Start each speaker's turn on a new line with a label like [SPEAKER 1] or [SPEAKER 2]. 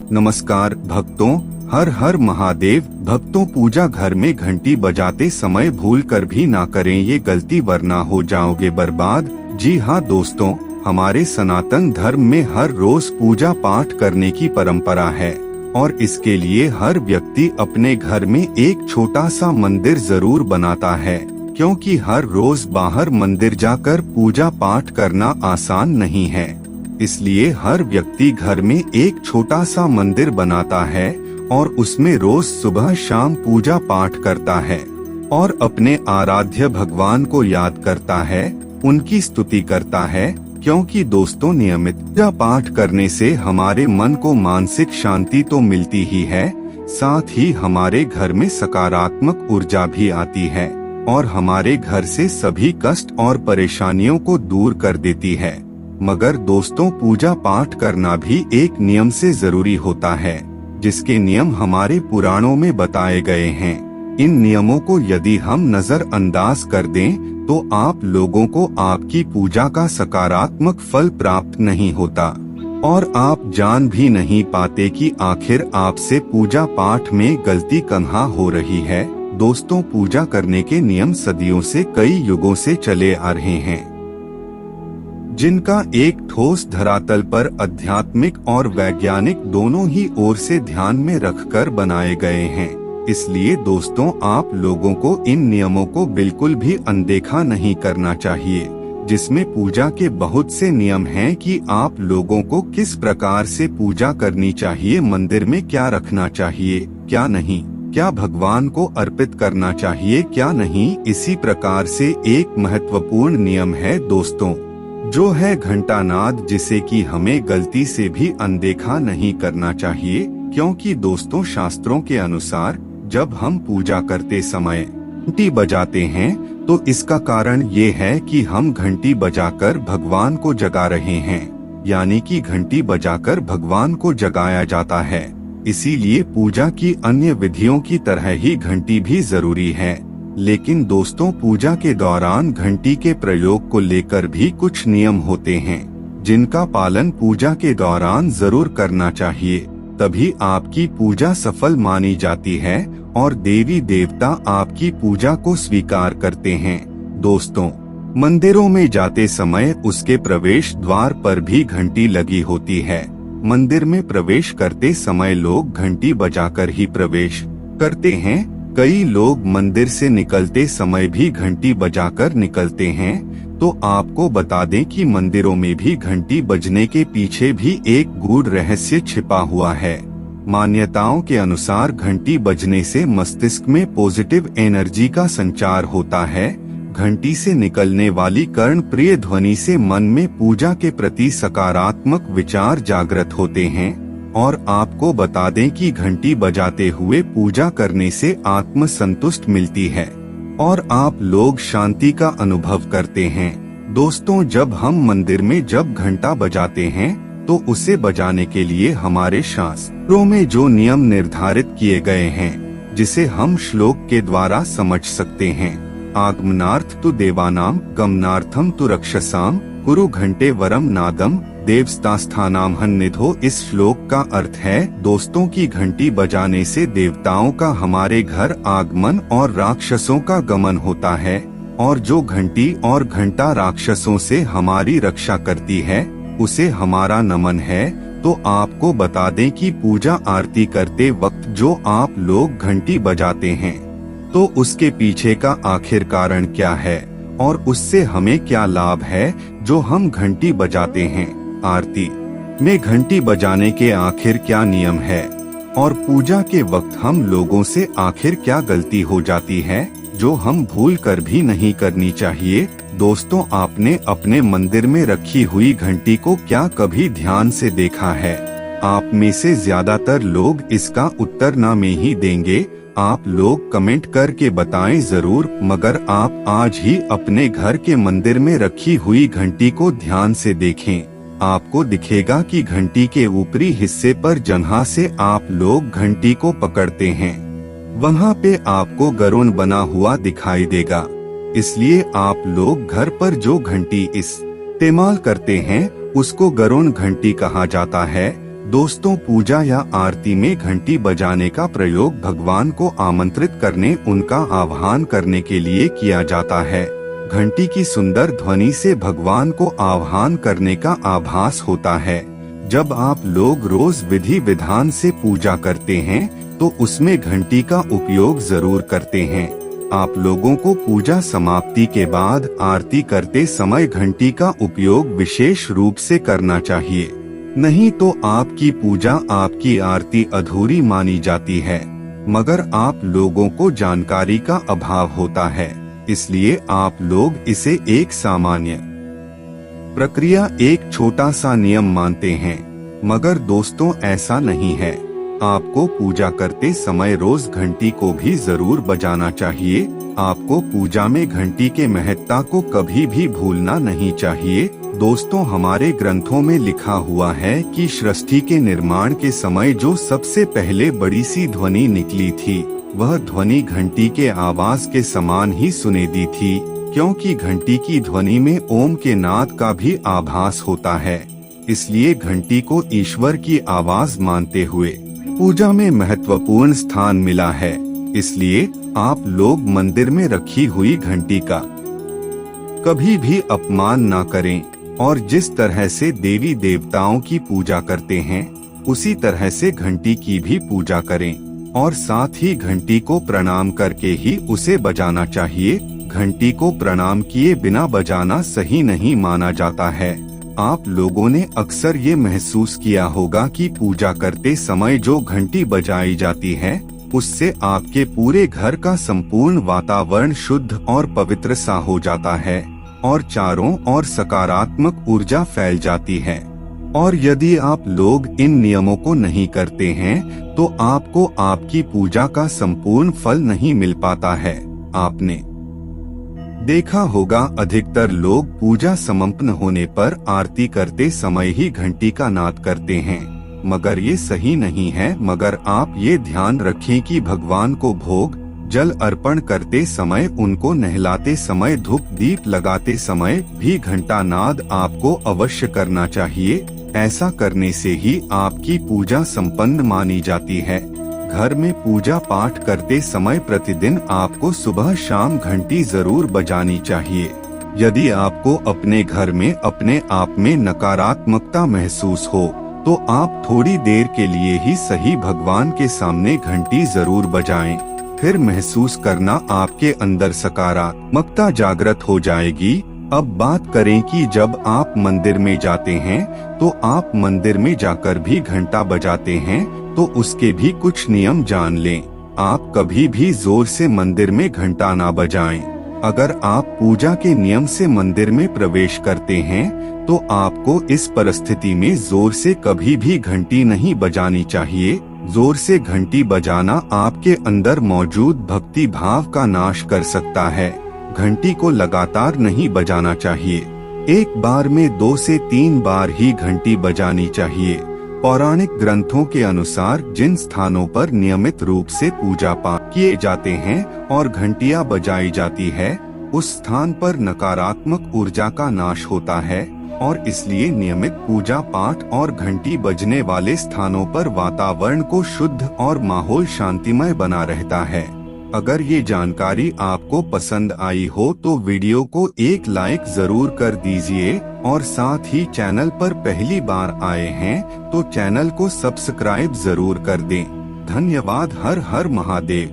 [SPEAKER 1] नमस्कार भक्तों, हर हर महादेव। भक्तों, पूजा घर में घंटी बजाते समय भूल कर भी ना करें ये गलती, वरना हो जाओगे बर्बाद। जी हाँ दोस्तों, हमारे सनातन धर्म में हर रोज पूजा पाठ करने की परंपरा है और इसके लिए हर व्यक्ति अपने घर में एक छोटा सा मंदिर जरूर बनाता है, क्योंकि हर रोज बाहर मंदिर जाकर पूजा पाठ करना आसान नहीं है। इसलिए हर व्यक्ति घर में एक छोटा सा मंदिर बनाता है और उसमें रोज सुबह शाम पूजा पाठ करता है और अपने आराध्य भगवान को याद करता है, उनकी स्तुति करता है। क्योंकि दोस्तों, नियमित पूजा पाठ करने से हमारे मन को मानसिक शांति तो मिलती ही है, साथ ही हमारे घर में सकारात्मक ऊर्जा भी आती है और हमारे घर से सभी कष्ट और परेशानियों को दूर कर देती है। मगर दोस्तों, पूजा पाठ करना भी एक नियम से जरूरी होता है, जिसके नियम हमारे पुराणों में बताए गए हैं। इन नियमों को यदि हम नजरअंदाज कर दें तो आप लोगों को आपकी पूजा का सकारात्मक फल प्राप्त नहीं होता और आप जान भी नहीं पाते कि आखिर आपसे पूजा पाठ में गलती कहाँ हो रही है। दोस्तों, पूजा करने के नियम सदियों से, कई युगों से चले आ रहे हैं, जिनका एक ठोस धरातल पर आध्यात्मिक और वैज्ञानिक दोनों ही ओर से ध्यान में रखकर बनाए गए हैं। इसलिए दोस्तों, आप लोगों को इन नियमों को बिल्कुल भी अनदेखा नहीं करना चाहिए, जिसमें पूजा के बहुत से नियम हैं कि आप लोगों को किस प्रकार से पूजा करनी चाहिए, मंदिर में क्या रखना चाहिए, क्या नहीं, क्या भगवान को अर्पित करना चाहिए, क्या नहीं। इसी प्रकार से एक महत्वपूर्ण नियम है दोस्तों, जो है घंटानाद, जिसे कि हमें गलती से भी अनदेखा नहीं करना चाहिए। क्योंकि दोस्तों, शास्त्रों के अनुसार जब हम पूजा करते समय घंटी बजाते हैं तो इसका कारण ये है कि हम घंटी बजाकर भगवान को जगा रहे हैं, यानी कि घंटी बजाकर भगवान को जगाया जाता है। इसीलिए पूजा की अन्य विधियों की तरह ही घंटी भी जरूरी है। लेकिन दोस्तों, पूजा के दौरान घंटी के प्रयोग को लेकर भी कुछ नियम होते हैं, जिनका पालन पूजा के दौरान जरूर करना चाहिए, तभी आपकी पूजा सफल मानी जाती है और देवी देवता आपकी पूजा को स्वीकार करते हैं। दोस्तों, मंदिरों में जाते समय उसके प्रवेश द्वार पर भी घंटी लगी होती है। मंदिर में प्रवेश करते समय लोग घंटी बजाकर ही प्रवेश करते हैं। कई लोग मंदिर से निकलते समय भी घंटी बजाकर निकलते हैं। तो आपको बता दें कि मंदिरों में भी घंटी बजने के पीछे भी एक गूढ़ रहस्य छिपा हुआ है। मान्यताओं के अनुसार घंटी बजने से मस्तिष्क में पॉजिटिव एनर्जी का संचार होता है। घंटी से निकलने वाली कर्णप्रिय ध्वनि से मन में पूजा के प्रति सकारात्मक विचार जागृत होते हैं। और आपको बता दें कि घंटी बजाते हुए पूजा करने से आत्म संतुष्ट मिलती है और आप लोग शांति का अनुभव करते हैं। दोस्तों, जब हम मंदिर में जब घंटा बजाते हैं तो उसे बजाने के लिए हमारे शास्त्रों में जो नियम निर्धारित किए गए हैं, जिसे हम श्लोक के द्वारा समझ सकते हैं। आगमनार्थ तु देवानाम, गमनार्थम तु रक्षसाम, कुरु घंटे वरम नादम, देवस्तास्थानाम हन्निधो। इस श्लोक का अर्थ है दोस्तों की घंटी बजाने से देवताओं का हमारे घर आगमन और राक्षसों का गमन होता है, और जो घंटी और घंटा राक्षसों से हमारी रक्षा करती है उसे हमारा नमन है। तो आपको बता दें कि पूजा आरती करते वक्त जो आप लोग घंटी बजाते हैं तो उसके पीछे का आखिर कारण क्या है और उससे हमें क्या लाभ है जो हम घंटी बजाते हैं। आरती में घंटी बजाने के आखिर क्या नियम है और पूजा के वक्त हम लोगों से आखिर क्या गलती हो जाती है जो हम भूल कर भी नहीं करनी चाहिए। दोस्तों, आपने अपने मंदिर में रखी हुई घंटी को क्या कभी ध्यान से देखा है? आप में से ज्यादातर लोग इसका उत्तर ना में ही देंगे। आप लोग कमेंट करके बताएं जरूर, मगर आप आज ही अपने घर के मंदिर में रखी हुई घंटी को ध्यान से देखें। आपको दिखेगा कि घंटी के ऊपरी हिस्से पर जहाँ से आप लोग घंटी को पकड़ते हैं वहाँ पे आपको गरुड़ बना हुआ दिखाई देगा। इसलिए आप लोग घर पर जो घंटी इस्तेमाल करते हैं उसको गरुड़ घंटी कहा जाता है। दोस्तों, पूजा या आरती में घंटी बजाने का प्रयोग भगवान को आमंत्रित करने, उनका आह्वान करने के लिए किया जाता है। घंटी की सुंदर ध्वनि से भगवान को आह्वान करने का आभास होता है। जब आप लोग रोज विधि विधान से पूजा करते हैं तो उसमें घंटी का उपयोग जरूर करते हैं। आप लोगों को पूजा समाप्ति के बाद आरती करते समय घंटी का उपयोग विशेष रूप से करना चाहिए, नहीं तो आपकी पूजा, आपकी आरती अधूरी मानी जाती है। मगर आप लोगों को जानकारी का अभाव होता है, इसलिए आप लोग इसे एक सामान्य प्रक्रिया, एक छोटा सा नियम मानते हैं। मगर दोस्तों, ऐसा नहीं है। आपको पूजा करते समय रोज घंटी को भी जरूर बजाना चाहिए। आपको पूजा में घंटी के महत्ता को कभी भी भूलना नहीं चाहिए। दोस्तों, हमारे ग्रंथों में लिखा हुआ है कि सृष्टि के निर्माण के समय जो सबसे पहले बड़ी सी ध्वनि निकली थी, वह ध्वनि घंटी के आवाज के समान ही सुनेदी थी, क्योंकि घंटी की ध्वनि में ओम के नाद का भी आभास होता है। इसलिए घंटी को ईश्वर की आवाज मानते हुए पूजा में महत्वपूर्ण स्थान मिला है। इसलिए आप लोग मंदिर में रखी हुई घंटी का कभी भी अपमान न करें और जिस तरह से देवी देवताओं की पूजा करते हैं, उसी तरह से घंटी की भी पूजा करें और साथ ही घंटी को प्रणाम करके ही उसे बजाना चाहिए। घंटी को प्रणाम किए बिना बजाना सही नहीं माना जाता है। आप लोगों ने अक्सर ये महसूस किया होगा कि पूजा करते समय जो घंटी बजाई जाती है, उससे आपके पूरे घर का संपूर्ण वातावरण शुद्ध और पवित्र सा हो जाता है और चारों ओर सकारात्मक ऊर्जा फैल जाती है। और यदि आप लोग इन नियमों को नहीं करते हैं, तो आपको आपकी पूजा का संपूर्ण फल नहीं मिल पाता है। आपने देखा होगा, अधिकतर लोग पूजा समापन होने पर आरती करते समय ही घंटी का नाद करते हैं, मगर ये सही नहीं है। मगर आप ये ध्यान रखें कि भगवान को भोग जल अर्पण करते समय, उनको नहलाते समय, धूप दीप लगाते समय भी घंटा नाद आपको अवश्य करना चाहिए। ऐसा करने से ही आपकी पूजा संपन्न मानी जाती है। घर में पूजा पाठ करते समय प्रतिदिन आपको सुबह शाम घंटी जरूर बजानी चाहिए। यदि आपको अपने घर में अपने आप में नकारात्मकता महसूस हो, तो आप थोड़ी देर के लिए ही सही भगवान के सामने घंटी जरूर बजाएं। फिर महसूस करना आपके अंदर सकारात्मकता जागृत हो जाएगी। अब बात करें कि जब आप मंदिर में जाते हैं, तो आप मंदिर में जाकर भी घंटा बजाते हैं, तो उसके भी कुछ नियम जान लें। आप कभी भी जोर से मंदिर में घंटा ना बजाएं। अगर आप पूजा के नियम से मंदिर में प्रवेश करते हैं, तो आपको इस परिस्थिति में जोर से कभी भी घंटी नहीं बजानी चाहिए। जोर से घंटी बजाना आपके अंदर मौजूद भक्ति भाव का नाश कर सकता है। घंटी को लगातार नहीं बजाना चाहिए। एक बार में 2 से 3 बार ही घंटी बजानी चाहिए। पौराणिक ग्रंथों के अनुसार जिन स्थानों पर नियमित रूप से पूजा पाठ किए जाते हैं और घंटियां बजाई जाती है, उस स्थान पर नकारात्मक ऊर्जा का नाश होता है और इसलिए नियमित पूजा पाठ और घंटी बजने वाले स्थानों पर वातावरण को शुद्ध और माहौल शांतिमय बना रहता है। अगर ये जानकारी आपको पसंद आई हो तो वीडियो को एक लाइक जरूर कर दीजिए और साथ ही चैनल पर पहली बार आए हैं तो चैनल को सब्सक्राइब जरूर कर दें। धन्यवाद। हर हर महादेव।